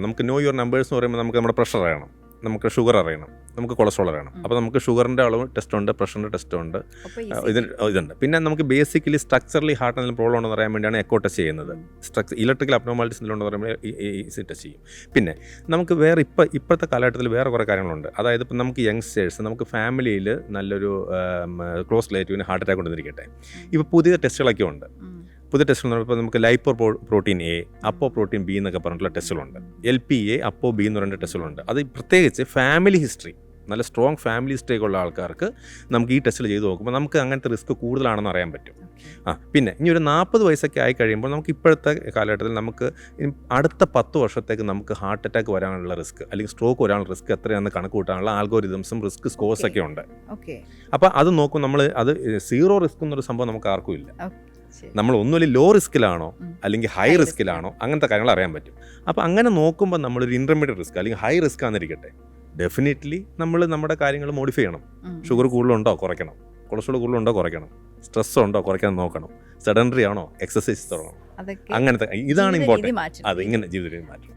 നമുക്ക് no your numbers എന്ന് പറയുമ്പോൾ നമുക്ക് നമ്മുടെ പ്രഷർ അറിയണം, നമുക്ക് ഷുഗർ അറിയണം, നമുക്ക് കൊളസ്ട്രോൾ അറിയണം. അപ്പോൾ നമുക്ക് ഷുഗറിൻ്റെ അളവ് ടെസ്റ്റ് ഉണ്ട്, പ്രഷറിൻ്റെ ടെസ്റ്റ് ഉണ്ട്, ഇതുണ്ട്. പിന്നെ നമുക്ക് ബേസിക്കലി സ്ട്രക്ചറലി ഹാർട്ടിന് എന്തെങ്കിലും പ്രോബ്ലം ഉണ്ടെന്ന് പറയാൻ വേണ്ടിയാണ് എക്കോ ടെസ്റ്റ് ചെയ്യുന്നത്. ഇലക്ട്രിക്കൽ അബ്നോർമാലിറ്റീസ് ഉണ്ടെന്ന് പറയുമ്പോൾ ഈസി ടെസ്റ്റ് ചെയ്യും. പിന്നെ നമുക്ക് വേറെ ഇപ്പോഴത്തെ കാലഘട്ടത്തിൽ വേറെ കുറേ കാര്യങ്ങളുണ്ട്. അതായത് ഇപ്പം നമുക്ക് യങ്സ്റ്റേഴ്സ്, നമുക്ക് ഫാമിലിയിൽ നല്ലൊരു ക്ലോസ് റിലേറ്റീവിന് ഹാർട്ട് അറ്റാക്ക് കൊണ്ടുവന്നിരിക്കട്ടെ, ഇപ്പോൾ പുതിയ ടെസ്റ്റുകളൊക്കെ ഉണ്ട്. പുതിയ ടെസ്റ്റുകൾ ഇപ്പോൾ നമുക്ക് ലൈപ്പോ പ്രോട്ടീൻ എ, അപ്പോ പ്രോട്ടീൻ ബി എന്നൊക്കെ പറഞ്ഞിട്ടുള്ള ടെസ്റ്റുകളുണ്ട്. LPA, അപ്പോ ബി എന്ന് പറയുന്ന ടെസ്റ്റുകളുണ്ട്. അത് പ്രത്യേകിച്ച് ഫാമിലി ഹിസ്റ്ററി, നല്ല സ്ട്രോങ് ഫാമിലി ഹിസ്റ്ററി ഒക്കെ ഉള്ള ആൾക്കാർക്ക് നമുക്ക് ഈ ടെസ്റ്റിൽ ചെയ്ത് നോക്കുമ്പോൾ നമുക്ക് അങ്ങനത്തെ റിസ്ക് കൂടുതലാണെന്ന് അറിയാൻ പറ്റും. പിന്നെ ഇനി ഒരു 40 വയസ്സൊക്കെ ആയി കഴിയുമ്പോൾ നമുക്ക് ഇപ്പോഴത്തെ കാലഘട്ടത്തിൽ നമുക്ക് അടുത്ത 10 വർഷത്തേക്ക് നമുക്ക് ഹാർട്ട് അറ്റാക്ക് വരാനുള്ള റിസ്ക് അല്ലെങ്കിൽ സ്ട്രോക്ക് വരാനുള്ള റിസ്ക് എത്രയാണെന്ന് കണക്ക് കൂട്ടാനുള്ള ആൽഗോരിതംസും റിസ്ക് സ്കോഴ്സൊക്കെ ഉണ്ട്. അപ്പോൾ അത് നോക്കും നമ്മൾ. അത് സീറോ റിസ്ക് എന്നൊരു സംഭവം നമുക്ക് ആർക്കും ഇല്ല. നമ്മൾ ഒന്നുമില്ല ലോ റിസ്കിലാണോ അല്ലെങ്കിൽ ഹൈ റിസ്കിലാണോ, അങ്ങനത്തെ കാര്യങ്ങൾ അറിയാൻ പറ്റും. അപ്പോൾ അങ്ങനെ നോക്കുമ്പോൾ നമ്മളൊരു ഇൻ്റർമീഡിയറ്റ് റിസ്ക് അല്ലെങ്കിൽ ഹൈ റിസ്ക് ആണെന്നിരിക്കട്ടെ, ഡെഫിനറ്റ്ലി നമ്മൾ നമ്മുടെ കാര്യങ്ങൾ മോഡിഫൈ ചെയ്യണം. ഷുഗർ കൂടുതലുണ്ടോ കുറയ്ക്കണം, കൊളസ്ട്രോൾ കൂടുതലുണ്ടോ കുറയ്ക്കണം, സ്ട്രെസ് ഉണ്ടോ കുറയ്ക്കാൻ നോക്കണം, സെഡൻഡറി ആണോ എക്സസൈസ് തുടങ്ങണം. അങ്ങനത്തെ ഇതാണ് ഇമ്പോർട്ടൻറ്റ്. അത് ഇങ്ങനെ ജീവിതത്തിൽ മാറ്റണം.